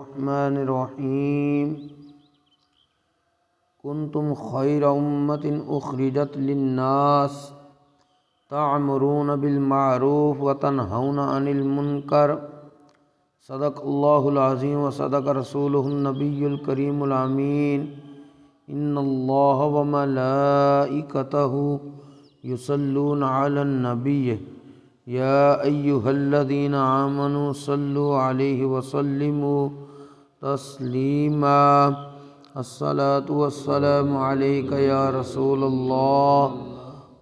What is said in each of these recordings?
الرحمن الرحیم کنتم خیر امۃ اخرجت للناس تعمرون بالمعروف وتنہون عن المنکر صدق اللہ العظیم وصدق رسولہ النبی الکریم الامین ان اللہ وملائکتہ یصلون علی النبی یا ایہا الذین آمنوا صلوا علیہ وسلموا تسلیما الصلاۃ والسلام علیک یا رسول اللہ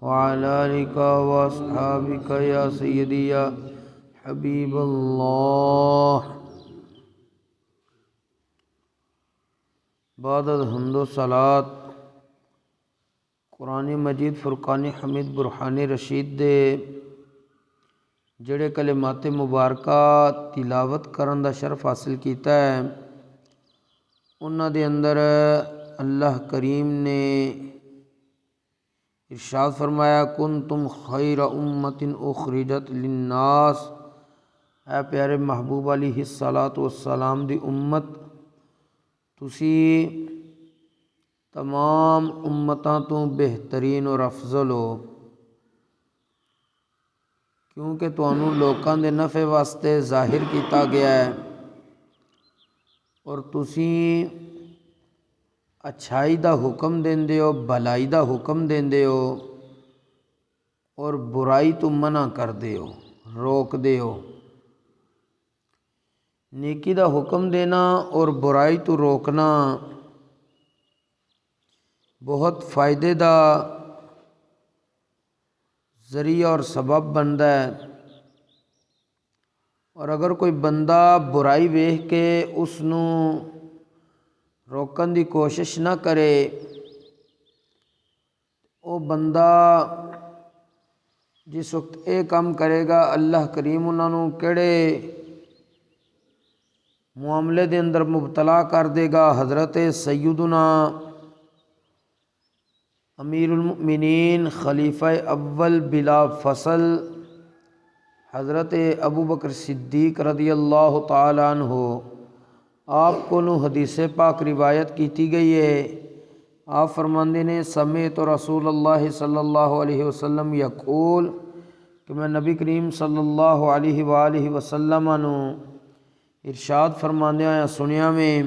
وعلی آلک واصحابک یا سیدی یا حبیب اللہ۔ بعد الحمد و صلاۃ قرآن مجید فرقان حمید برہان رشید دے جڑے کلمات مبارکہ تلاوت کرن دا شرف حاصل کیتا ہے، انہاں دے اندر اللہ کریم نے ارشاد فرمایا کنتم خیر امۃ اخرجت للناس، اے پیارے محبوب علیہ الصلاۃ والسلام دی امت، تسی تمام امتاں تو بہترین اور افضل ہو، کیونکہ تانوں لوکاں دے نفع واسطے ظاہر کیتا گیا ہے، اور تسی اچھائی دا حکم دیندے ہو، بھلائی دا حکم دیندے ہو، اور برائی تو منع کردے ہو، روک دے ہو۔ نیکی دا حکم دینا اور برائی تو روکنا بہت فائدے دا ذریعہ اور سبب بندا ہے، اور اگر کوئی بندہ برائی ویکھ کے اس نو روکن دی کوشش نہ کرے، وہ بندہ جس وقت اے کام کرے گا اللہ کریم انہاں نو کیڑے معاملے دے اندر مبتلا کر دے گا۔ حضرت سیدنا امیر المؤمنین خلیفہ اول بلا فصل حضرت ابو بکر صدیق رضی اللہ تعالیٰ عنہ، آپ کو حدیث پاک روایت کیتی گئی ہے، آپ فرماندے نے سمعت رسول اللہ صلی اللہ علیہ وسلم یقول، کہ میں نبی کریم صلی اللہ علیہ وآلہ وسلم عنہ ارشاد فرماندے آیا سنیا میں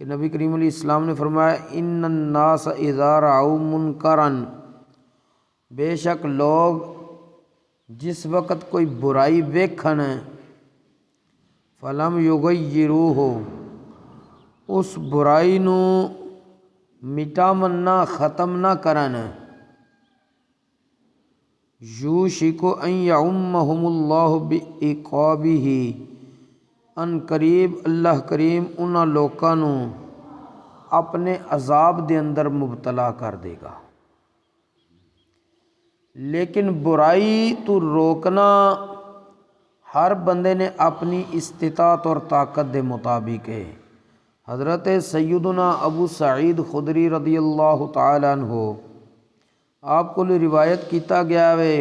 کہ نبی کریم علیہ السلام نے فرمایا ان الناس اذا رعوا منکرا، بے شک لوگ جس وقت کوئی برائی ویکھن فلم یغیروہ، اس برائی نو مٹاون نہ ختم نہ کرن، یوشک ان یعمہم اللہ بعقابہ، ان قریب اللہ کریم انہاں لوکاں نو اپنے عذاب دے اندر مبتلا کر دے گا۔ لیکن برائی تو روکنا ہر بندے نے اپنی استطاعت اور طاقت دے مطابق ہے۔ حضرت سیدنا ابو سعید خدری رضی اللہ تعالیٰ عنہ، آپ کو روایت کیتا گیا ہے،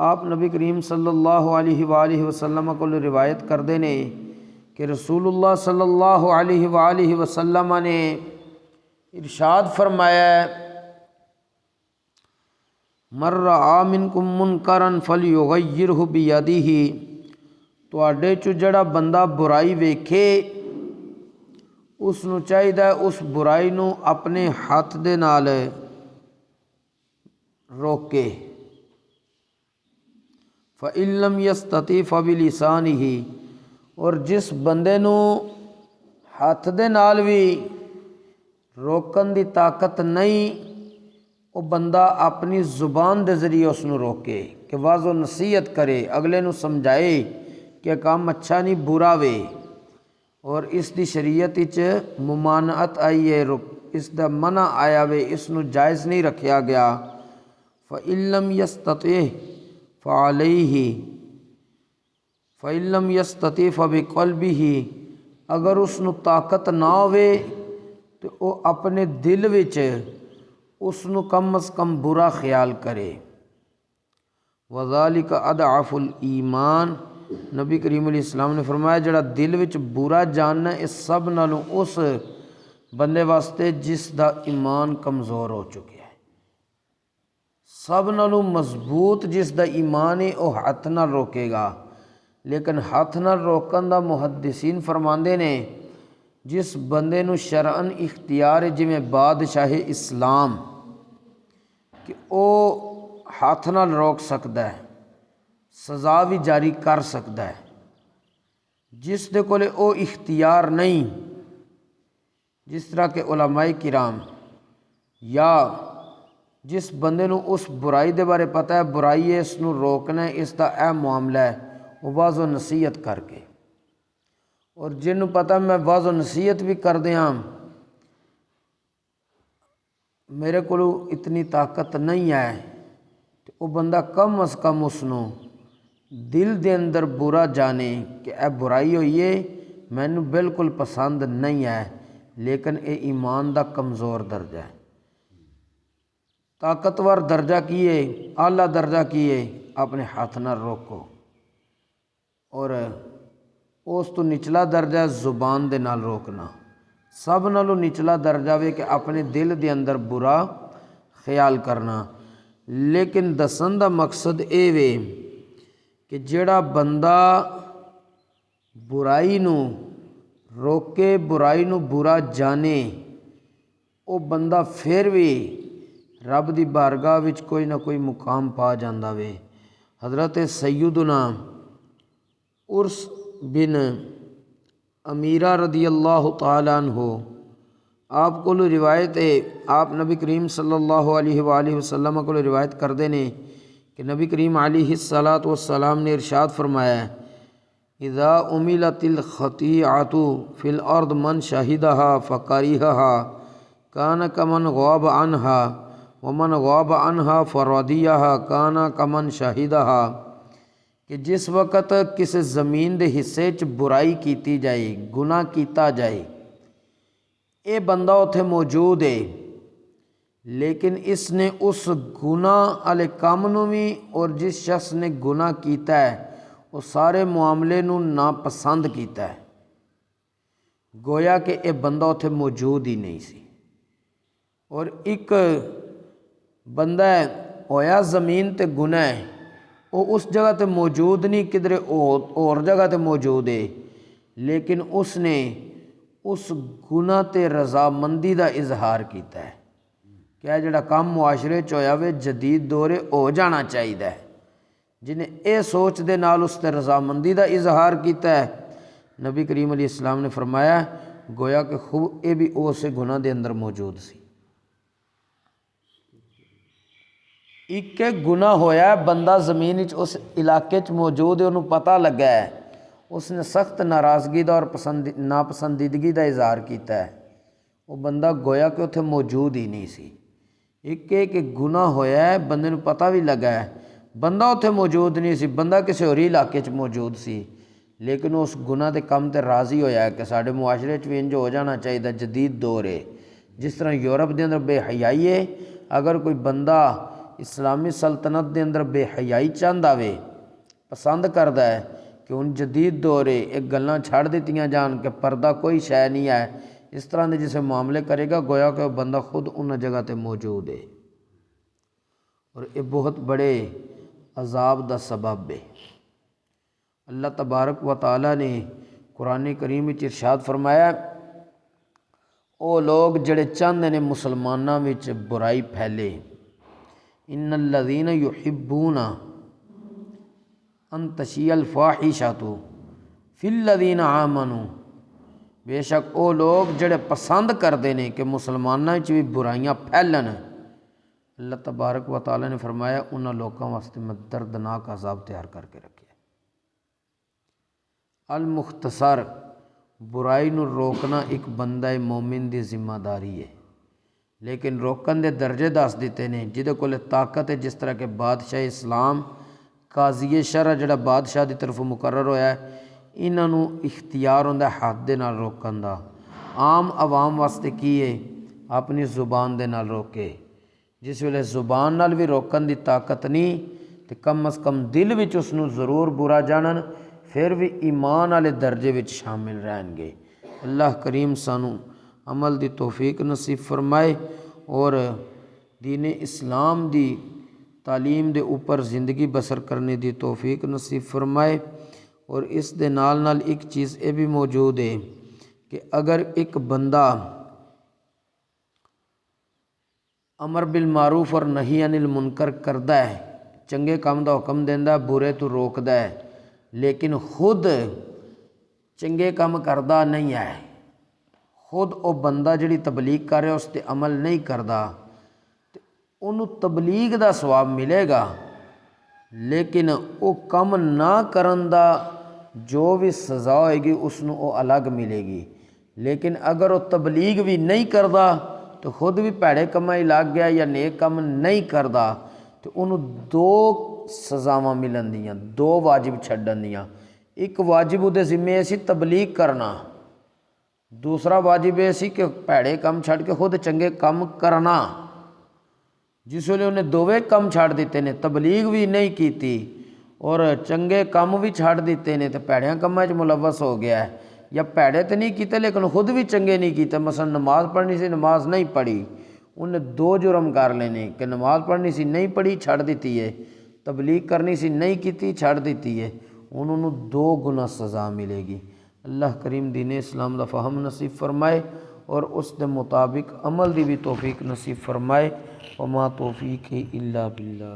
آپ نبی کریم صلی اللہ علیہ وآلہ وسلم کو روایت کردے نے کہ رسول اللہ صلی اللہ علیہ وآلہ وسلم نے ارشاد فرمایا من رعا منکم منکرا فلیغیرہ بیدہ، تواڈے چو جڑا بندہ برائی ویکھے اس نو چاہیدا اس برائی نو اپنے ہاتھ دے نال روکے، فَإِن لَّمْ يَسْتَطِعْ فَبِلِسَانِهِ، اور جس بندے نو ہاتھ دے نال بھی روکن دی طاقت نہیں، وہ بندہ اپنی زبان دے ذریعے اس نو روکے، کہ واضح و نصیحت کرے، اگلے نو سمجھائے کہ کام اچھا نہیں برا وے، اور اس دی شریعت وچ ممانعت آئی ہے، اس دا منع آیا وے، اس نو جائز نہیں رکھیا گیا۔ فَإِن لَّمْ يَسْتَطِعْ فَعَلَيْهِ، فَإِن لَّمْ يَسْتَطِعْ فَبِقَلْبِهِ، اگر اس نو طاقت نہ ہوئے تو وہ اپنے دل وچ اس نو کم از کم برا خیال کرے۔ وَذَلِكَ أَضْعَفُ الْإِيمَانِ، نبی کریم علیہ السلام نے فرمایا جڑا دل وچ برا جاننا ہے، اس سب نالوں اس بندے واسطے جس دا ایمان کمزور ہو چکا ہے، سب نالوں مضبوط جس دا ایمان ہے وہ ہاتھ نال روکے گا، لیکن ہاتھ نال روکن دا محدثین فرماندے نے جس بندے نو شرعن اختیار ہے جویں بادشاہ اسلام کہ او ہاتھ نال روک سکدا ہے، سزا بھی جاری کر سکدا ہے، جس دے کولے او اختیار نہیں، جس طرح کہ علماء کرام یا جس بندے نو اس برائی دے بارے پتہ ہے برائی ہے اس نو روکنا ہے، اس دا اے معاملہ ہے، وہ واض و نصیحت کر کے، اور جن نو پتہ میں واض و نصیحت بھی کر دیاں میرے کولو اتنی طاقت نہیں ہے، تو وہ بندہ کم از کم اس نو دل دے اندر برا جانے کہ اے برائی ہوئی ہے مینوں بالکل پسند نہیں ہے، لیکن اے ایمان دا کمزور درجہ ہے، طاقتور درجہ کیے اعلیٰ درجہ کیے اپنے ہاتھ نہ روکو، اور اس تو نچلا درجہ ہے زبان دے نال روکنا، سب نالوں نچلا درجہ وے کہ اپنے دل دے اندر برا خیال کرنا، لیکن دسن دا مقصد اے وے کہ جڑا بندہ برائی نو روکے، برائی نو برا جانے، او بندہ پھر بھی رب دی بارگاہ وچ کوئی نہ کوئی مقام پا جاندا وے۔ حضرت سیدنا عرس بن امیرہ رضی اللہ تعالیٰ عنہ آپ کو روایت ہے، آپ نبی کریم صلی اللہ علیہ وآلہ وسلم کو روایت کردے نے کہ نبی کریم علیہ الصلاۃ والسلام نے ارشاد فرمایا ہے اذا عملت الخطیئۃ فی الارض من شہدها فکرہها کان کمن غاب عنها ومن غاب عنها فرضیها کان کمن شہدها، کہ جس وقت کسی زمین دے حصے چ برائی کیتی جائے، گناہ کیتا جائے، اے بندہ اتھے موجود ہے لیکن اس نے اس گناہ والے کام نو بھی اور جس شخص نے گناہ کیتا ہے وہ سارے معاملے نو ناپسند کیتا ہے، گویا کہ اے بندہ اتھے موجود ہی نہیں سی، اور ایک بندہ ہے ہویا زمین تے گناہ ہے وہ اس جگہ تے موجود نہیں، کدھر اور جگہ تے موجود ہے، لیکن اس نے اس گناہ تے رضامندی دا اظہار کیتا ہے کہ یہ جڑا کام معاشرے چ ہویا وے جدید دورے ہو جانا چاہیے، جنہیں اے سوچ دے نال اس تے رضامندی دا اظہار کیتا ہے، نبی کریم علیہ السلام نے فرمایا گویا کہ خوب اے بھی اسے گناہ دے اندر موجود سی۔ ایک گناہ ہویا ہے بندہ زمین اس علاقے چ موجود ہے، انہوں پتہ لگا ہے، اس نے سخت ناراضگی دا اور ناپسندیدگی دا اظہار کیتا ہے، وہ بندہ گویا کہ اتھے موجود ہی نہیں سی۔ ایک گناہ ہویا ہے بندے نوں پتہ بھی لگا ہے، بندہ اتھے موجود نہیں سی، بندہ کسی اور علاقے چ موجود سی، لیکن اس گناہ دے کم تے راضی ہویا ہے کہ ساڈے معاشرے چ بھی انج ہو جانا چاہیے، جدید دور ہے، جس طرح یورپ دے اندر بے حیائی ہے، اگر کوئی بندہ اسلامی سلطنت دے اندر بے حیائی چاہندا وے، پسند کردا ہے کہ ان جدید دور ہے ایک گلاں چھڑ دیتیاں جان کہ پردہ کوئی شے نہیں ہے، اس طرح دے جسے معاملے کرے گا گویا کہ وہ بندہ خود ان جگہ تے موجود ہے، اور یہ بہت بڑے عذاب دا سبب ہے۔ اللہ تبارک و تعالیٰ نے قرآن کریم وچ ارشاد فرمایا او لوگ جڑے چاہندے نے مسلماناں وچ برائی پھیلے، ان الذین یحبون ان تشیع الفاحشۃ فی الذین آمنوا، بے شک او لوگ جڑے پسند کردے نے کہ مسلماناں وچ بھی برائیاں پھیلن، اللہ تبارک و تعالیٰ نے فرمایا انہاں لوکاں واسطے میں دردناک عذاب تیار کر کے رکھے۔ المختصر برائی نو روکنا ایک بندہ مومن دی ذمہ داری ہے، لیکن روکن دے درجے دس دیتے نے، جہدے کول طاقت ہے، جس طرح کہ بادشاہ اسلام قاضی شرع جڑا بادشاہ دی طرف مقرر ہویا ہے، انہاں نو اختیار ہوندا ہے ہاتھ دے نال روکن دا، عام عوام واسطے کی ہے اپنی زبان دے نال روکے، جس ویلے زبان نال بھی روکن دی طاقت نہیں تے کم از کم دل وچ اس نو ضرور برا جانن پھر بھی ایمان والے درجے وچ شامل رہن گے۔ اللہ کریم سانو عمل دی توفیق نصیب فرمائے اور دین اسلام دی تعلیم دے اوپر زندگی بسر کرنے دی توفیق نصیب فرمائے۔ اور اس دے نال نال ایک چیز یہ بھی موجود ہے کہ اگر ایک بندہ امر بالمعروف اور نہی عن المنکر کردا ہے، چنگے کام دا حکم دیندا ہے، برے تو روکدا ہے، لیکن خود چنگے کام کردا نہیں ہے، خود او بندہ جڑی تبلیغ کر رہا اس تے عمل نہیں کردا، تے انہوں تبلیغ دا ثواب ملے گا، لیکن او کم نہ کرن دا جو بھی سزا ہوئے گی اس نوں او الگ ملے گی۔ لیکن اگر وہ تبلیغ بھی نہیں کردا تو خود بھی پیڑے کماں لگ گیا یا نیک کم نہیں کردا تو انہوں دو سزاواں ملن دیاں، دو واجب چھڈن دیاں۔ ایک واجب دے ذمے سی تبلیغ کرنا، دوسرا واجب یہ سی کہ پیڑے کم چھڈ کے خود چنگے کم کرنا۔ جس ویلے انہیں دووے کم چھڈ دیتے نے، تبلیغ بھی نہیں کیتی اور چنگے کم بھی چھڈ دیتے نے، تو پیڑیاں کماں ملوث ہو گیا ہے، یا پیڑے تو نہیں کیتے لیکن خود بھی چنگے نہیں کیتے۔ مثلا نماز پڑھنی سی، نماز نہیں پڑھی، انہیں دو جرم کر لینے کہ نماز پڑھنی سی نہیں پڑھی چھڈ دیتی ہے، تبلیغ کرنی سی نہیں کیتی چھڈ دیتی ہے، انہوں نے دو گنا سزا ملے گی۔ اللہ کریم دین اسلام دا فہم نصیب فرمائے اور اس دے مطابق عمل دی بھی توفیق نصیب فرمائے۔ وما توفیق الا باللہ۔